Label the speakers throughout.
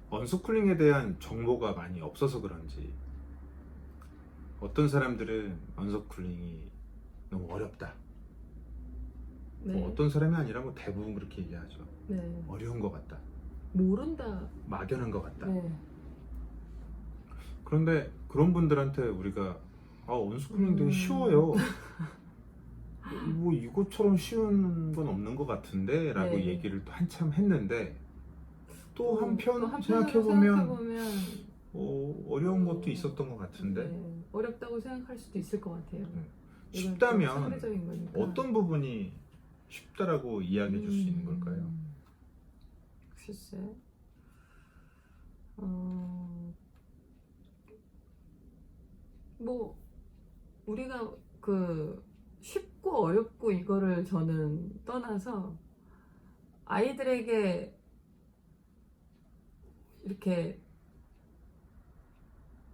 Speaker 1: 언스쿨링에 대한 정보가 많이 없어서 그런지 어떤 사람들은 언스쿨링이 너무 어렵다.
Speaker 2: 네.
Speaker 1: 뭐 어떤 사람이 아니라 뭐 대부분 그렇게 얘기하죠.
Speaker 2: 네.
Speaker 1: 어려운 것 같다.
Speaker 2: 모른다.
Speaker 1: 막연한 것 같다.
Speaker 2: 네.
Speaker 1: 그런데 그런 분들한테 우리가 언스쿨링 되게 쉬워요. 뭐 이것처럼 쉬운 건 없는 것 같은데 라고
Speaker 2: 네.
Speaker 1: 얘기를 또 한참 했는데 또 한편
Speaker 2: 한편으로
Speaker 1: 생각해보면 어려운 것도 있었던 것 같은데
Speaker 2: 네. 어렵다고 생각할 수도 있을 것 같아요. 이건 좀
Speaker 1: 쉽다면
Speaker 2: 상대적인 거니까.
Speaker 1: 어떤 부분이 쉽다라고 이야기해 줄 수 있는 걸까요?
Speaker 2: 글쎄. 뭐 우리가 그 쉽고 어렵고 이거를 저는 떠나서 아이들에게 이렇게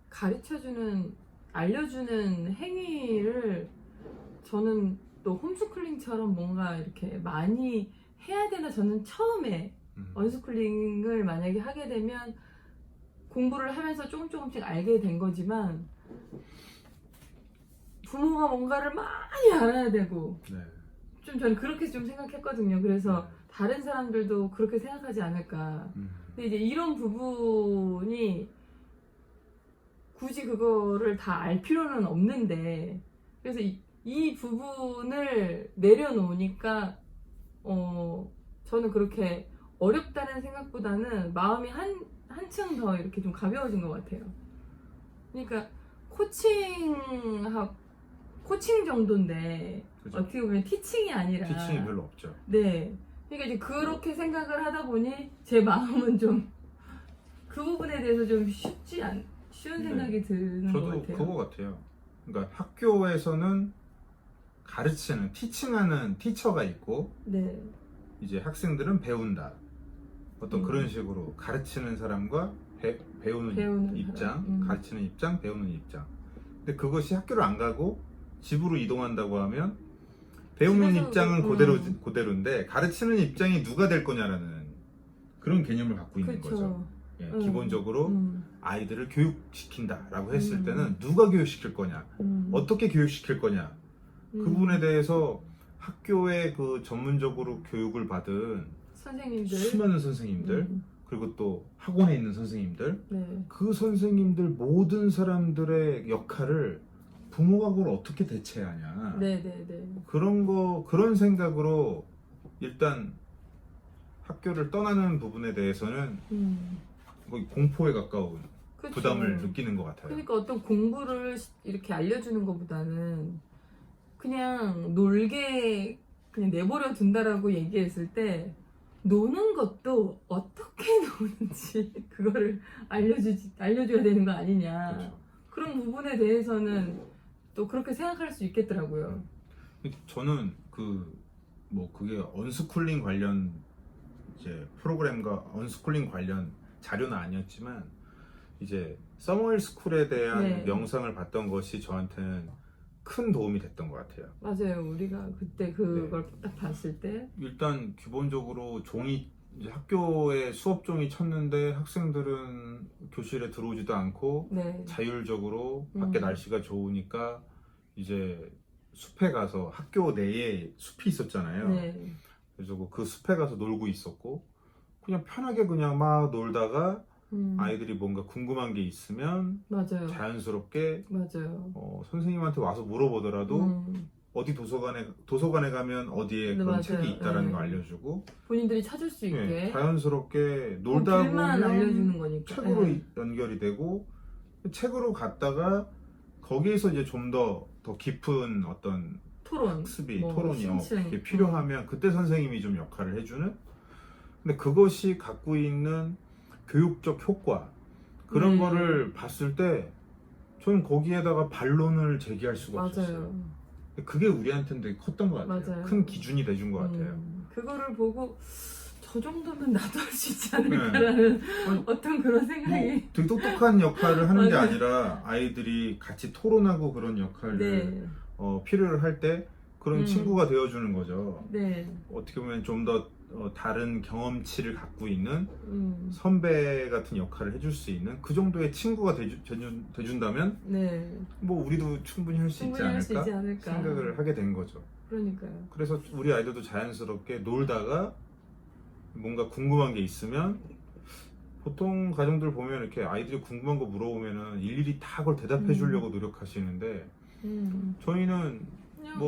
Speaker 2: 가르쳐주는, 알려주는 행위를 저는 또 홈스쿨링처럼 뭔가 이렇게 많이 해야 되나. 저는 처음에 언스쿨링을 만약에 하게 되면 공부를 하면서 조금씩 알게 된 거지만 부모가 뭔가를 많이 알아야 되고
Speaker 1: 네.
Speaker 2: 좀 저는 그렇게 좀 생각했거든요. 그래서 다른 사람들도 그렇게 생각하지 않을까. 근데 이제 이런 부분이 굳이 그거를 다 알 필요는 없는데, 그래서 이 부분을 내려놓으니까 저는 그렇게 어렵다는 생각보다는 마음이 한층 더 이렇게 좀 가벼워진 것 같아요. 그러니까 코칭 정도인데
Speaker 1: 그죠.
Speaker 2: 어떻게 보면 티칭이 아니라
Speaker 1: 티칭이 별로 없죠.
Speaker 2: 네. 그러니까 이제 그렇게 생각을 하다 보니 제 마음은 좀 그 부분에 대해서 좀 쉬운 생각이 드는 것
Speaker 1: 저도
Speaker 2: 같아요.
Speaker 1: 그거 같아요. 그러니까 학교에서는 가르치는, 티칭하는 티처가 있고
Speaker 2: 네.
Speaker 1: 이제 학생들은 배운다. 어떤 그런 식으로 가르치는 사람과 배우는 입장,
Speaker 2: 사람.
Speaker 1: 가르치는 입장, 배우는 입장. 근데 그것이 학교를 안 가고 집으로 이동한다고 하면 배우는
Speaker 2: 집에서
Speaker 1: 입장은 그대로인데 가르치는 입장이 누가 될 거냐라는 그런 개념을 갖고 있는
Speaker 2: 그쵸.
Speaker 1: 거죠. 예, 기본적으로 아이들을 교육시킨다라고 했을 때는 누가 교육시킬 거냐, 어떻게 교육시킬 거냐, 그 부분에 대해서 학교에 그 전문적으로 교육을 받은
Speaker 2: 선생님들,
Speaker 1: 수많은 선생님들, 그리고 또 학원에 있는 선생님들,
Speaker 2: 네.
Speaker 1: 그 선생님들 모든 사람들의 역할을 부모가 그걸 어떻게 대체하냐.
Speaker 2: 네네네.
Speaker 1: 그런 생각으로 일단 학교를 떠나는 부분에 대해서는 거의 공포에 가까운
Speaker 2: 그쵸.
Speaker 1: 부담을 느끼는 것 같아요.
Speaker 2: 그러니까 어떤 공부를 이렇게 알려주는 것보다는 그냥 놀게 그냥 내버려 둔다라고 얘기했을 때 노는 것도 어떻게 노는지 그거를 알려줘야 되는 거 아니냐.
Speaker 1: 그렇죠.
Speaker 2: 그런 부분에 대해서는 또 그렇게 생각할 수 있겠더라고요.
Speaker 1: 저는 그게 언스쿨링 관련 이제 프로그램과 언스쿨링 관련 자료는 아니었지만 이제 서머힐 스쿨에 대한
Speaker 2: 네.
Speaker 1: 영상을 봤던 것이 저한테는 큰 도움이 됐던 것 같아요.
Speaker 2: 맞아요. 우리가 그때 그걸 딱 봤을 때
Speaker 1: 일단 기본적으로 이제 학교에 수업 종이 쳤는데 학생들은 교실에 들어오지도 않고
Speaker 2: 네.
Speaker 1: 자율적으로 밖에 날씨가 좋으니까 이제 숲에 가서 학교 내에 숲이 있었잖아요.
Speaker 2: 네.
Speaker 1: 그래서 그 숲에 가서 놀고 있었고 그냥 편하게 그냥 막 놀다가 아이들이 뭔가 궁금한 게 있으면
Speaker 2: 맞아요.
Speaker 1: 자연스럽게
Speaker 2: 맞아요.
Speaker 1: 선생님한테 와서 물어보더라도 어디 도서관에 가면 어디에
Speaker 2: 네,
Speaker 1: 그런
Speaker 2: 맞아요.
Speaker 1: 책이 있다라는
Speaker 2: 네.
Speaker 1: 거 알려주고
Speaker 2: 본인들이 찾을 수 있게
Speaker 1: 네, 자연스럽게 놀다
Speaker 2: 길만
Speaker 1: 보면
Speaker 2: 알려주는 거니까.
Speaker 1: 책으로
Speaker 2: 네.
Speaker 1: 연결이 되고 책으로 갔다가 거기에서 이제 좀 더 깊은 어떤
Speaker 2: 토론,
Speaker 1: 학습이
Speaker 2: 뭐,
Speaker 1: 토론이
Speaker 2: 심층.
Speaker 1: 이렇게 필요하면 그때 선생님이 좀 역할을 해주는. 근데 그것이 갖고 있는 교육적 효과 그런 거를 봤을 때 저는 거기에다가 반론을 제기할 수가 없었어요.
Speaker 2: 맞아요.
Speaker 1: 그게 우리한테는 되게 컸던 것 같아요.
Speaker 2: 맞아요.
Speaker 1: 큰 기준이 돼준 것 같아요.
Speaker 2: 그거를 보고 저 정도면 나도 할 수 있지 않을까라는 어떤 그런 생각이.
Speaker 1: 뭐 되게 똑똑한 역할을 하는 게
Speaker 2: 맞아요.
Speaker 1: 아니라 아이들이 같이 토론하고 그런 역할을
Speaker 2: 네.
Speaker 1: 필요를 할 때 그런 친구가 되어주는 거죠.
Speaker 2: 네.
Speaker 1: 어떻게 보면 좀 더 다른 경험치를 갖고 있는
Speaker 2: 음.
Speaker 1: 선배 같은 역할을 해줄 수 있는 그 정도의 친구가 돼준다면
Speaker 2: 네.
Speaker 1: 뭐 우리도 충분히 할 수 있지
Speaker 2: 충분히 할 수 있지
Speaker 1: 않을까
Speaker 2: 않을까.
Speaker 1: 생각을 하게 된 거죠.
Speaker 2: 그러니까요.
Speaker 1: 그래서 우리 아이들도 자연스럽게 놀다가 뭔가 궁금한 게 있으면 보통 가정들 보면 이렇게 아이들이 궁금한 거 물어보면은 일일이 다 그걸 대답해 주려고 노력하시는데 저희는
Speaker 2: 그냥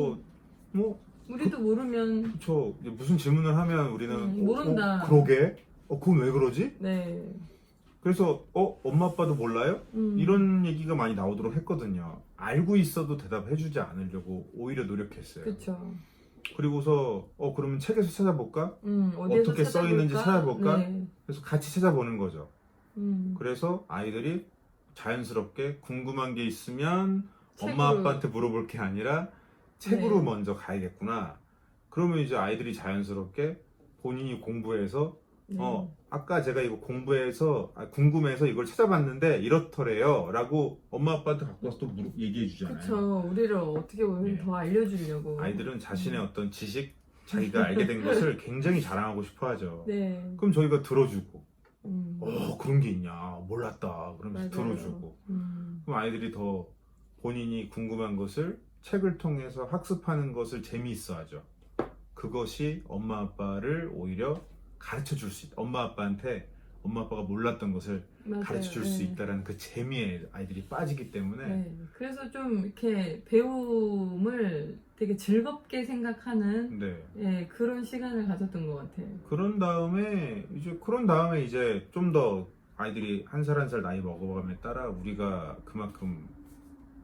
Speaker 1: 뭐
Speaker 2: 우리도 모르면
Speaker 1: 그쵸 이제 무슨 질문을 하면 우리는
Speaker 2: 모른다.
Speaker 1: 그러게 그건 왜 그러지?
Speaker 2: 네.
Speaker 1: 그래서 엄마 아빠도 몰라요?
Speaker 2: 음.
Speaker 1: 이런 얘기가 많이 나오도록 했거든요. 알고 있어도 대답해 주지 않으려고 오히려 노력했어요.
Speaker 2: 그쵸.
Speaker 1: 그리고서 그러면 책에서 찾아볼까?
Speaker 2: 어디에서
Speaker 1: 어떻게 써 있는지 찾아볼까?
Speaker 2: 네.
Speaker 1: 그래서 같이 찾아보는 거죠.
Speaker 2: 음.
Speaker 1: 그래서 아이들이 자연스럽게 궁금한 게 있으면
Speaker 2: 책으로.
Speaker 1: 엄마 아빠한테 물어볼 게 아니라 책으로
Speaker 2: 네.
Speaker 1: 먼저 가야겠구나. 그러면 이제 아이들이 자연스럽게 본인이 공부해서
Speaker 2: 네.
Speaker 1: 아까 제가 이거 공부해서 궁금해서 이걸 찾아봤는데 이렇더래요 라고 엄마 아빠한테 갖고 와서 또 얘기해 주잖아요.
Speaker 2: 그쵸. 우리를 어떻게 보면
Speaker 1: 네.
Speaker 2: 더 알려주려고.
Speaker 1: 아이들은 자신의 어떤 지식, 자기가 알게 된 것을 굉장히 자랑하고 싶어 하죠.
Speaker 2: 네.
Speaker 1: 그럼 저희가 들어주고
Speaker 2: 음.
Speaker 1: 그런 게 있냐 몰랐다 그러면서
Speaker 2: 맞아요.
Speaker 1: 들어주고
Speaker 2: 음.
Speaker 1: 그럼 아이들이 더 본인이 궁금한 것을 책을 통해서 학습하는 것을 재미있어 하죠. 그것이 엄마 아빠를 오히려 가르쳐 줄 수 있다. 엄마 아빠한테 엄마 아빠가 몰랐던 것을
Speaker 2: 맞아요.
Speaker 1: 가르쳐 줄 수
Speaker 2: 네.
Speaker 1: 있다라는 그 재미에 아이들이 빠지기 때문에
Speaker 2: 네. 그래서 좀 이렇게 배움을 되게 즐겁게 생각하는
Speaker 1: 네.
Speaker 2: 예, 그런 시간을 가졌던 것 같아요.
Speaker 1: 그런 다음에 이제 좀 더 아이들이 한 살 한 살 나이 먹어감에 따라 우리가 그만큼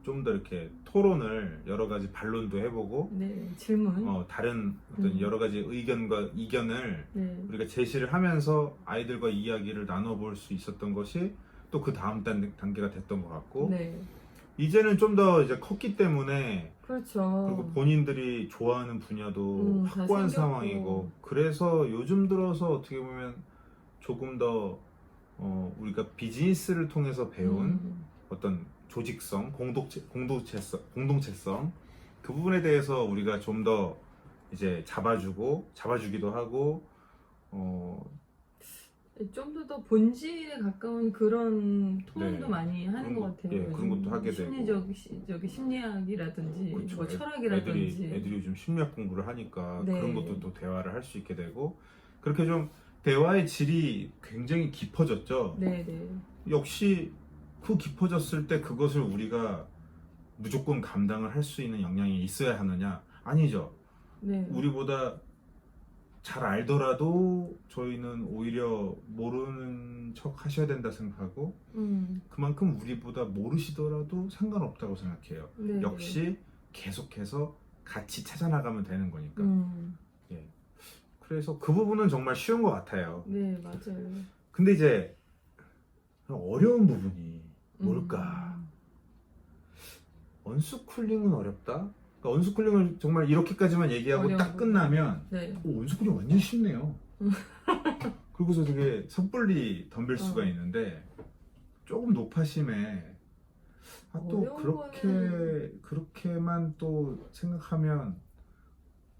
Speaker 1: 좀 더 이렇게 토론을 여러 가지 반론도 해보고
Speaker 2: 네, 질문.
Speaker 1: 다른 어떤
Speaker 2: 음.
Speaker 1: 여러 가지 의견과 이견을
Speaker 2: 네.
Speaker 1: 우리가 제시를 하면서 아이들과 이야기를 나눠볼 수 있었던 것이 또 그 다음 단계가 됐던 것 같고
Speaker 2: 네.
Speaker 1: 이제는 좀 더 이제 컸기 때문에
Speaker 2: 그렇죠.
Speaker 1: 그리고 본인들이 좋아하는 분야도
Speaker 2: 다
Speaker 1: 확고한
Speaker 2: 생겼고.
Speaker 1: 상황이고 그래서 요즘 들어서 어떻게 보면 조금 더 우리가 비즈니스를 통해서 배운 어떤 조직성, 공동체성 그 부분에 대해서 우리가 좀 더 이제 잡아주기도 하고
Speaker 2: 좀 더 본질에 가까운 그런 토론도
Speaker 1: 네.
Speaker 2: 많이 하는
Speaker 1: 그런
Speaker 2: 것
Speaker 1: 거-
Speaker 2: 같아요.
Speaker 1: 예, 그런 것도 하게 되고.
Speaker 2: 심리학이라든지
Speaker 1: 그렇죠.
Speaker 2: 뭐 철학이라든지.
Speaker 1: 애들이 요즘 심리학 공부를 하니까
Speaker 2: 네.
Speaker 1: 그런 것도 또 대화를 할 수 있게 되고 그렇게 좀 대화의 질이 굉장히 깊어졌죠.
Speaker 2: 네네.
Speaker 1: 역시 그 깊어졌을 때 그것을 우리가 무조건 감당을 할 수 있는 역량이 있어야 하느냐? 아니죠.
Speaker 2: 네.
Speaker 1: 우리보다 잘 알더라도 저희는 오히려 모르는 척 하셔야 된다 생각하고 그만큼 우리보다 모르시더라도 상관없다고 생각해요.
Speaker 2: 네.
Speaker 1: 역시 계속해서 같이 찾아나가면 되는 거니까. 예. 그래서 그 부분은 정말 쉬운 것 같아요.
Speaker 2: 네, 맞아요.
Speaker 1: 근데 이제 어려운 부분이 뭘까? 언스쿨링은 어렵다? 그러니까 언스쿨링을 정말 이렇게까지만 얘기하고
Speaker 2: 어려운
Speaker 1: 딱
Speaker 2: 부분.
Speaker 1: 끝나면
Speaker 2: 네.
Speaker 1: 언스쿨링 완전 쉽네요. 그리고서 되게 섣불리 덤빌 수가 있는데 조금 높아심에 또
Speaker 2: 어려운
Speaker 1: 그렇게만 또 생각하면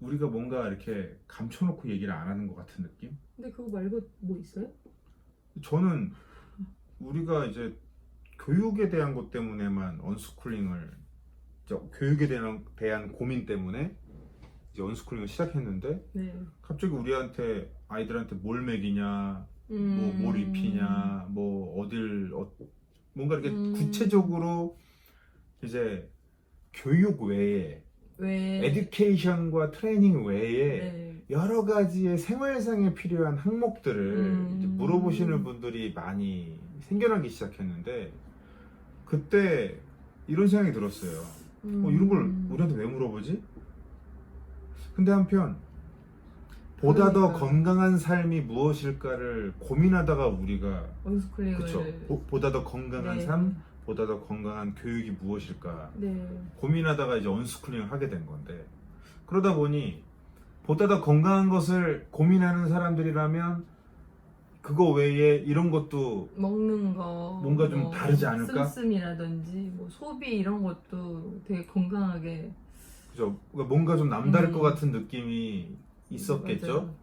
Speaker 1: 우리가 뭔가 이렇게 감춰놓고 얘기를 안 하는 것 같은 느낌?
Speaker 2: 근데 그거 말고 뭐 있어요?
Speaker 1: 저는 우리가 이제 교육에 대한 것 때문에만 언스쿨링을 교육에 대한 고민 때문에 이제 언스쿨링을 시작했는데
Speaker 2: 네.
Speaker 1: 갑자기 우리한테 아이들한테 뭘 먹이냐, 뭘 입히냐, 뭔가 이렇게 구체적으로 이제 교육 외에 에듀케이션과 트레이닝 외에
Speaker 2: 네.
Speaker 1: 여러 가지의 생활상에 필요한 항목들을 이제 물어보시는 분들이 많이 생겨나기 시작했는데 그때 이런 생각이 들었어요. 이런 걸 우리한테 왜 물어보지? 근데 한편 보다 더 건강한 삶이 무엇일까를 고민하다가 우리가
Speaker 2: 언스쿨링을
Speaker 1: 그쵸 보다 더 건강한
Speaker 2: 네.
Speaker 1: 삶, 보다 더 건강한 교육이 무엇일까
Speaker 2: 네.
Speaker 1: 고민하다가 이제 언스쿨링을 하게 된 건데 그러다 보니 보다 더 건강한 것을 고민하는 사람들이라면 그거 외에 이런 것도
Speaker 2: 먹는 거
Speaker 1: 뭔가 좀 다르지 않을까?
Speaker 2: 씀씀이라든지 뭐 소비 이런 것도 되게 건강하게
Speaker 1: 그죠? 뭔가 좀 남다를 것 같은 느낌이 있었겠죠?
Speaker 2: 맞아요.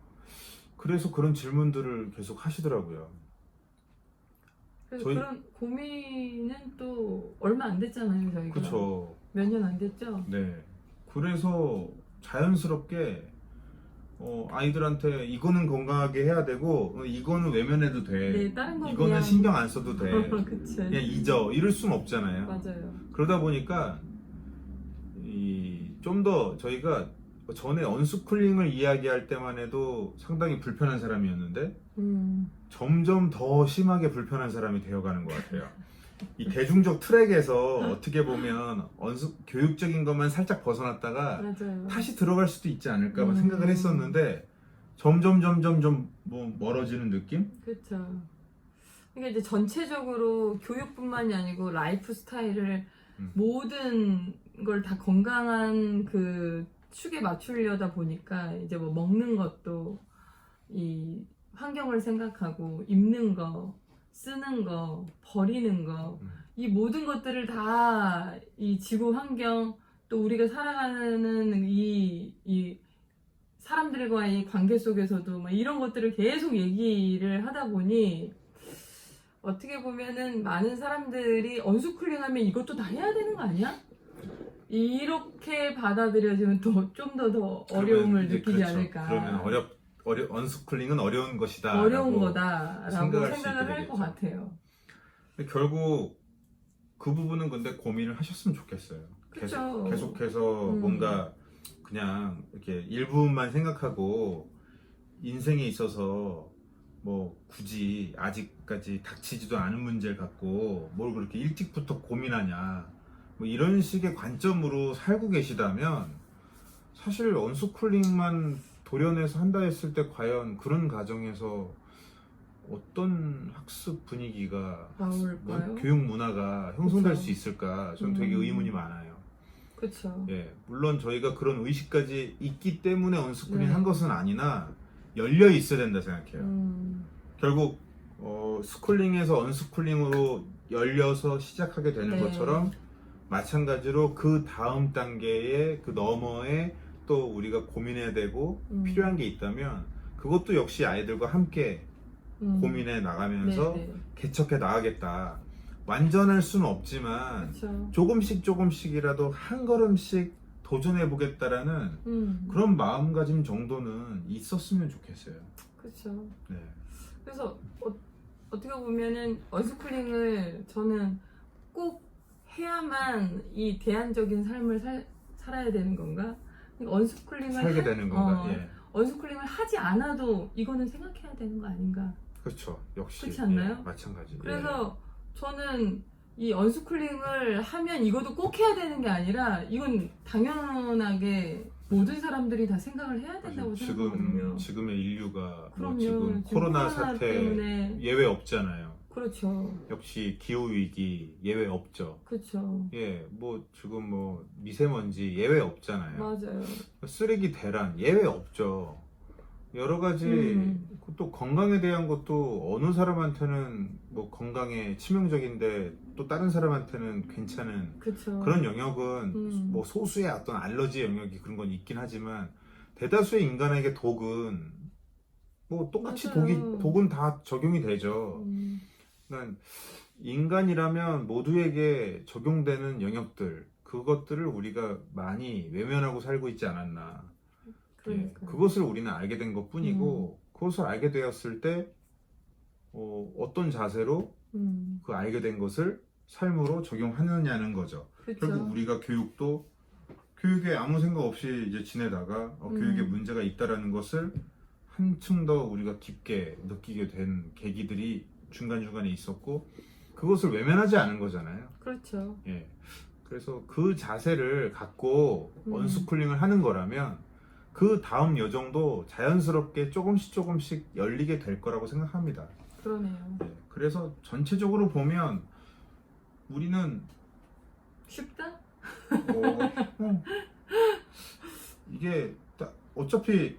Speaker 1: 그래서 그런 질문들을 계속 하시더라고요.
Speaker 2: 그래서
Speaker 1: 저희-
Speaker 2: 그런 고민은 또 얼마 안 됐잖아요, 저희가.
Speaker 1: 그렇죠.
Speaker 2: 몇 년 안 됐죠?
Speaker 1: 네. 그래서 자연스럽게 아이들한테 이거는 건강하게 해야 되고 이거는 외면해도 돼.
Speaker 2: 네, 다른 건
Speaker 1: 이거는
Speaker 2: 그냥-
Speaker 1: 신경 안 써도 돼.
Speaker 2: 그치.
Speaker 1: 그냥 잊어. 이럴 순 없잖아요.
Speaker 2: 맞아요.
Speaker 1: 그러다 보니까 좀 더 저희가 전에 언스쿨링을 이야기할 때만 해도 상당히 불편한 사람이었는데 점점 더 심하게 불편한 사람이 되어가는 것 같아요. 이 대중적 트랙에서 어떻게 보면 교육적인 것만 살짝 벗어났다가
Speaker 2: 맞아요.
Speaker 1: 다시 들어갈 수도 있지 않을까
Speaker 2: 음.
Speaker 1: 생각을 했었는데 점점 좀 뭐 멀어지는 느낌?
Speaker 2: 그렇죠. 그러니까 이제 전체적으로 교육뿐만이 아니고 라이프 스타일을 모든 걸 다 건강한 그 축에 맞추려다 보니까 이제 뭐 먹는 것도 이 환경을 생각하고 입는 거, 쓰는 거, 버리는 거, 이 모든 것들을 다 이 지구 환경 또 우리가 살아가는 이 사람들과의 관계 속에서도 막 이런 것들을 계속 얘기를 하다 보니 어떻게 보면은 많은 사람들이 언스쿨링하면 이것도 다 해야 되는 거 아니야? 이렇게 받아들여지면 또 좀 더 어려움을
Speaker 1: 이제
Speaker 2: 느끼지
Speaker 1: 그렇죠.
Speaker 2: 않을까.
Speaker 1: 그러면 언스쿨링은 어려운 것이다.
Speaker 2: 어려운
Speaker 1: 라고
Speaker 2: 거다라고
Speaker 1: 생각할 수
Speaker 2: 생각을
Speaker 1: 있게
Speaker 2: 할 것
Speaker 1: 되겠죠.
Speaker 2: 같아요.
Speaker 1: 근데 결국 그 부분은 근데 고민을 하셨으면 좋겠어요.
Speaker 2: 그쵸.
Speaker 1: 계속해서
Speaker 2: 음.
Speaker 1: 뭔가 그냥 이렇게 일부분만 생각하고 인생에 있어서 뭐 굳이 아직까지 닥치지도 않은 문제를 갖고 뭘 그렇게 일찍부터 고민하냐 뭐 이런 식의 관점으로 살고 계시다면 사실 언스쿨링만 도려내서 한다 했을 때 과연 그런 가정에서 어떤 학습 분위기가
Speaker 2: 나올까요?
Speaker 1: 교육 문화가 형성될
Speaker 2: 그쵸.
Speaker 1: 수 있을까 저는 되게 의문이 많아요.
Speaker 2: 그렇죠.
Speaker 1: 예, 물론 저희가 그런 의식까지 있기 때문에 언스쿨링
Speaker 2: 네.
Speaker 1: 한 것은 아니나 열려 있어야 된다 생각해요. 결국 스쿨링에서 언스쿨링으로 열려서 시작하게 되는
Speaker 2: 네.
Speaker 1: 것처럼 마찬가지로 그 다음 단계에 그 너머에 또 우리가 고민해야 되고 필요한 게 있다면 그것도 역시 아이들과 함께 고민해 나가면서
Speaker 2: 네네.
Speaker 1: 개척해 나가겠다. 완전할 수는 없지만
Speaker 2: 그렇죠.
Speaker 1: 조금씩이라도 한 걸음씩 도전해 보겠다라는 그런 마음가짐 정도는 있었으면 좋겠어요.
Speaker 2: 그렇죠.
Speaker 1: 네.
Speaker 2: 그래서 어떻게 보면은 언스쿨링을 저는 꼭 해야만 이 대안적인 삶을 살아야 되는 건가? 그러니까 언스쿨링을
Speaker 1: 살게 되는 건가? 예.
Speaker 2: 언스쿨링을 하지 않아도 이거는 생각해야 되는 거 아닌가?
Speaker 1: 그렇죠. 역시
Speaker 2: 그렇지 않나요?
Speaker 1: 예, 마찬가지.
Speaker 2: 그래서 저는 이 언스쿨링을 하면 이것도 꼭 해야 되는 게 아니라 이건 당연하게 모든 사람들이 다 생각을 해야 된다고 생각하거든요.
Speaker 1: 지금의 인류가 뭐
Speaker 2: 그럼요.
Speaker 1: 지금 코로나 사태
Speaker 2: 때문에
Speaker 1: 예외 없잖아요.
Speaker 2: 그렇죠.
Speaker 1: 역시 기후 위기 예외 없죠.
Speaker 2: 그렇죠.
Speaker 1: 예, 뭐 지금 뭐 미세먼지 예외 없잖아요.
Speaker 2: 맞아요.
Speaker 1: 쓰레기 대란 예외 없죠. 여러 가지 또 건강에 대한 것도 어느 사람한테는 뭐 건강에 치명적인데 또 다른 사람한테는 괜찮은
Speaker 2: 그렇죠.
Speaker 1: 그런 영역은 뭐 소수의 어떤 알러지 영역이 그런 건 있긴 하지만 대다수의 인간에게 독은 뭐 똑같이
Speaker 2: 맞아요.
Speaker 1: 독은 다 적용이 되죠. 그러니까 인간이라면 모두에게 적용되는 영역들 그것들을 우리가 많이 외면하고 살고 있지 않았나.
Speaker 2: 그러니까.
Speaker 1: 그것을 우리는 알게 된 것 뿐이고 그것을 알게 되었을 때 어떤 자세로 그 알게 된 것을 삶으로 적용하느냐는 거죠.
Speaker 2: 그렇죠.
Speaker 1: 결국 우리가 교육에 아무 생각 없이 이제 지내다가 교육에 문제가 있다라는 것을 한층 더 우리가 깊게 느끼게 된 계기들이 중간중간에 있었고 그것을 외면하지 않은 거잖아요.
Speaker 2: 그렇죠.
Speaker 1: 예. 그래서 그 자세를 갖고 언스쿨링을 하는 거라면 그 다음 여정도 자연스럽게 조금씩 열리게 될 거라고 생각합니다.
Speaker 2: 그러네요.
Speaker 1: 예. 그래서 전체적으로 보면 우리는
Speaker 2: 쉽다?
Speaker 1: 이게 어차피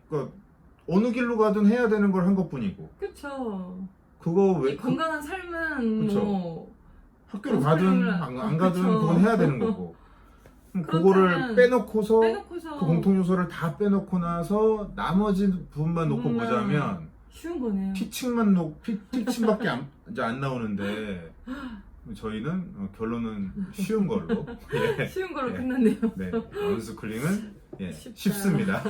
Speaker 1: 어느 길로 가든 해야 되는 걸 한 것뿐이고
Speaker 2: 그렇죠.
Speaker 1: 그거
Speaker 2: 이
Speaker 1: 왜
Speaker 2: 건강한 삶은
Speaker 1: 그쵸.
Speaker 2: 뭐
Speaker 1: 학교를 가든 안 가든
Speaker 2: 그쵸.
Speaker 1: 그건 해야 되는 거고 그럼
Speaker 2: 그렇다면
Speaker 1: 그거를 빼놓고서
Speaker 2: 빼놓고서
Speaker 1: 그 공통 요소를 다 빼놓고 나서 나머지 부분만 놓고
Speaker 2: 부분만
Speaker 1: 보자면
Speaker 2: 쉬운 거네요.
Speaker 1: 티칭밖에 이제 안 나오는데 저희는 결론은 쉬운 걸로. 예.
Speaker 2: 쉬운 걸로
Speaker 1: 예.
Speaker 2: 끝났네요.
Speaker 1: 네, 언스쿨링은
Speaker 2: 쉽다.
Speaker 1: 쉽습니다.